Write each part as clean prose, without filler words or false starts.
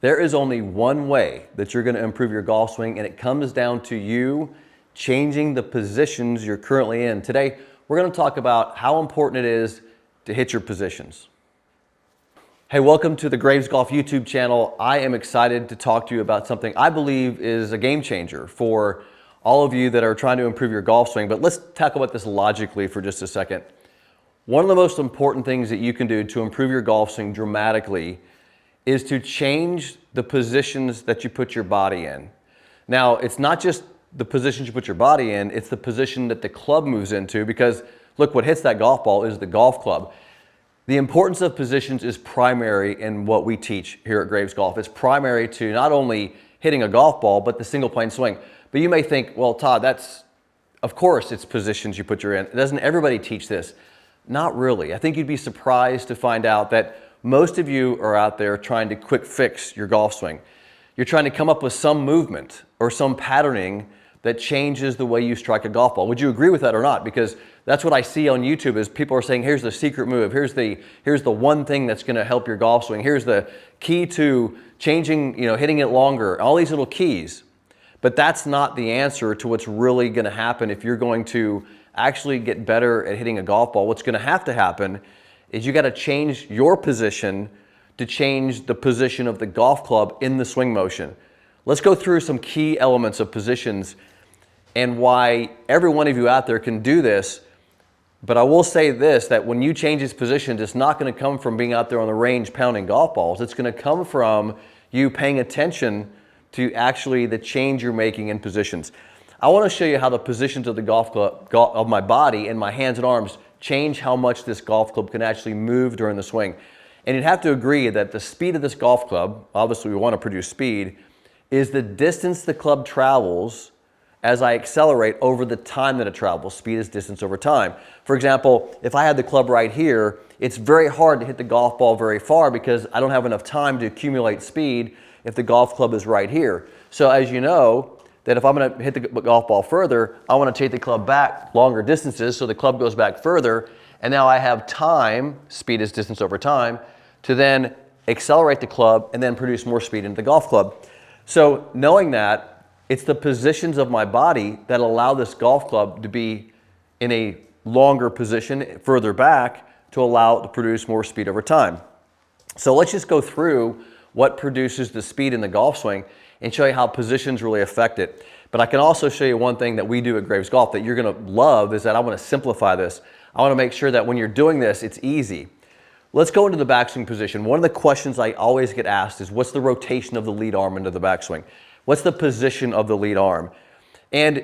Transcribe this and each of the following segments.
There is only one way that you're going to improve your golf swing, and it comes down to you changing the positions you're currently in. Today, we're going to talk about how important it is to hit your positions. Hey, welcome to the Graves Golf YouTube channel. I am excited to talk to you about something I believe is a game changer for all of you that are trying to improve your golf swing. But let's talk about this logically for just a second. One of the most important things that you can do to improve your golf swing dramatically is to change the positions that you put your body in. Now, it's not just the positions you put your body in, it's the position that the club moves into, because look, what hits that golf ball is the golf club. The importance of positions is primary in what we teach here at Graves Golf. It's primary to not only hitting a golf ball, but the single plane swing. But you may think, well, Todd, of course it's positions you put your in. Doesn't everybody teach this? Not really. I think you'd be surprised to find out that most of you are out there trying to quick fix your golf swing. You're trying to come up with some movement or some patterning that changes the way you strike a golf ball. Would you agree with that or not? Because that's what I see on YouTube is people are saying, here's the secret move. Here's the one thing that's going to help your golf swing. Here's the key to changing, hitting it longer, all these little keys. But that's not the answer to what's really going to happen if you're going to actually get better at hitting a golf ball. What's going to happen is you got to change your position to change the position of the golf club in the swing motion. Let's go through some key elements of positions and why every one of you out there can do this. But I will say this, that when you change these positions, it's not going to come from being out there on the range pounding golf balls. It's going to come from you paying attention to actually the change you're making in positions. I want to show you how the positions of the golf club, of my body and my hands and arms change how much this golf club can actually move during the swing. And you'd have to agree that the speed of this golf club, obviously we want to produce speed, is the distance the club travels as I accelerate over the time that it travels. Speed is distance over time. For example, if I had the club right here, it's very hard to hit the golf ball very far because I don't have enough time to accumulate speed if the golf club is right here. So as you know, that if I'm going to hit the golf ball further, I want to take the club back longer distances so the club goes back further, and now I have time, speed is distance over time, to then accelerate the club and then produce more speed into the golf club. So knowing that, it's the positions of my body that allow this golf club to be in a longer position further back to allow it to produce more speed over time. So let's just go through what produces the speed in the golf swing and show you how positions really affect it. But I can also show you one thing that we do at Graves Golf that you're going to love, is that I want to simplify this. I want to make sure that when you're doing this, it's easy. Let's go into the backswing position. One of the questions I always get asked is, what's the rotation of the lead arm into the backswing? What's the position of the lead arm? And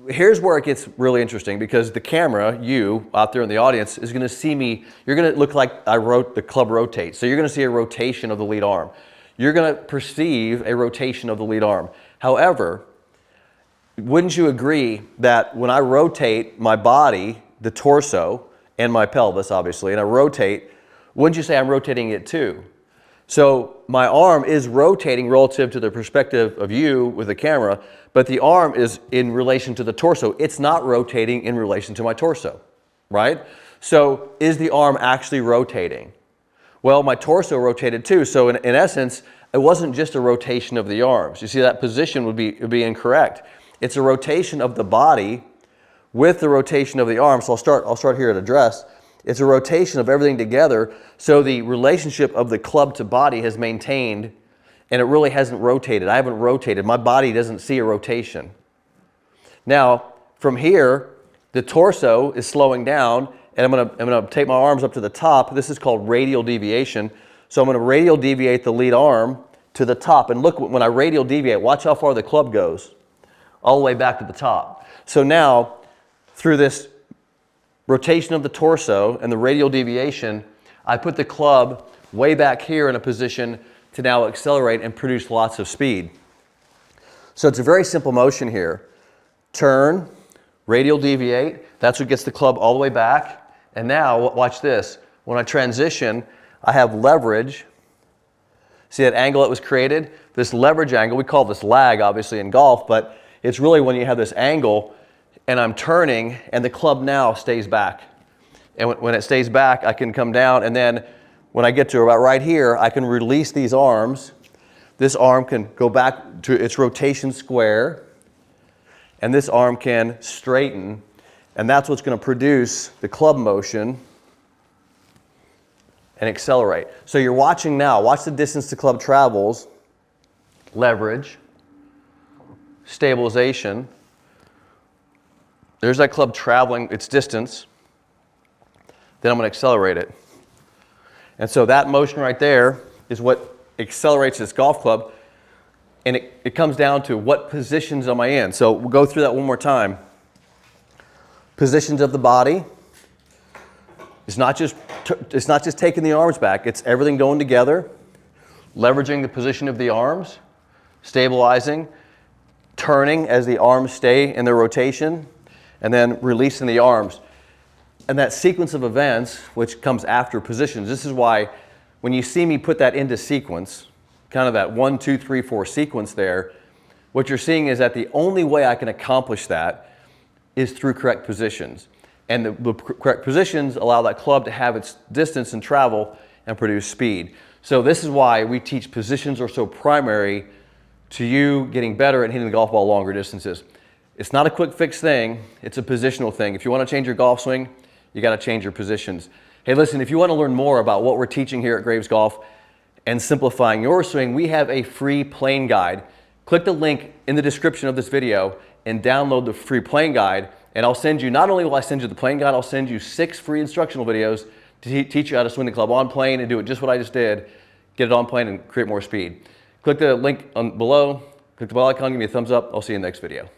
here's where it gets really interesting, because the camera, you out there in the audience, is going to see me. You're going to look like the club rotate. So you're going to see a rotation of the lead arm. You're going to perceive a rotation of the lead arm. However, wouldn't you agree that when I rotate my body, the torso, and my pelvis, obviously, and I rotate, wouldn't you say I'm rotating it too? So my arm is rotating relative to the perspective of you with the camera, but the arm is in relation to the torso. It's not rotating in relation to my torso, right? So is the arm actually rotating? Well, my torso rotated too. So in essence, it wasn't just a rotation of the arms. You see, that position would be incorrect. It's a rotation of the body with the rotation of the arm. So I'll start here at address. It's a rotation of everything together. So the relationship of the club to body has maintained, and it really hasn't rotated. I haven't rotated. My body doesn't see a rotation. Now, from here, the torso is slowing down, and I'm gonna take my arms up to the top. This is called radial deviation. So I'm gonna radial deviate the lead arm to the top. And look, when I radial deviate, watch how far the club goes, all the way back to the top. So now, through this rotation of the torso and the radial deviation, I put the club way back here in a position to now accelerate and produce lots of speed. So it's a very simple motion here. Turn, radial deviate, that's what gets the club all the way back. And now, watch this. When I transition, I have leverage. See that angle that was created? This leverage angle, we call this lag obviously in golf, but it's really when you have this angle and I'm turning and the club now stays back. And when it stays back, I can come down, and then when I get to about right here, I can release these arms this arm can go back to its rotation square, and this arm can straighten, and that's what's going to produce the club motion and accelerate. So you're watching now, watch the distance the club travels, leverage, stabilization. There's that club traveling its distance. Then I'm going to accelerate it. And so that motion right there is what accelerates this golf club. And it comes down to what positions am I in. So we'll go through that one more time. Positions of the body. It's not just taking the arms back. It's everything going together. Leveraging the position of the arms. Stabilizing. Turning as the arms stay in their rotation. And then releasing the arms. And that sequence of events, which comes after positions, this is why when you see me put that into sequence, kind of that 1, 2, 3, 4 sequence there, what you're seeing is that the only way I can accomplish that is through correct positions. And the correct positions allow that club to have its distance and travel and produce speed. So this is why we teach positions are so primary to you getting better at hitting the golf ball longer distances. It's not a quick fix thing, it's a positional thing. If you want to change your golf swing, you got to change your positions. Hey, listen, if you want to learn more about what we're teaching here at Graves Golf and simplifying your swing, we have a free playing guide. Click the link in the description of this video and download the free playing guide. And I'll send you, not only will I send you the playing guide, I'll send you 6 free instructional videos to teach you how to swing the club on plane and do it just what I just did. Get it on plane and create more speed. Click the link below, click the bell icon, give me a thumbs up. I'll see you in the next video.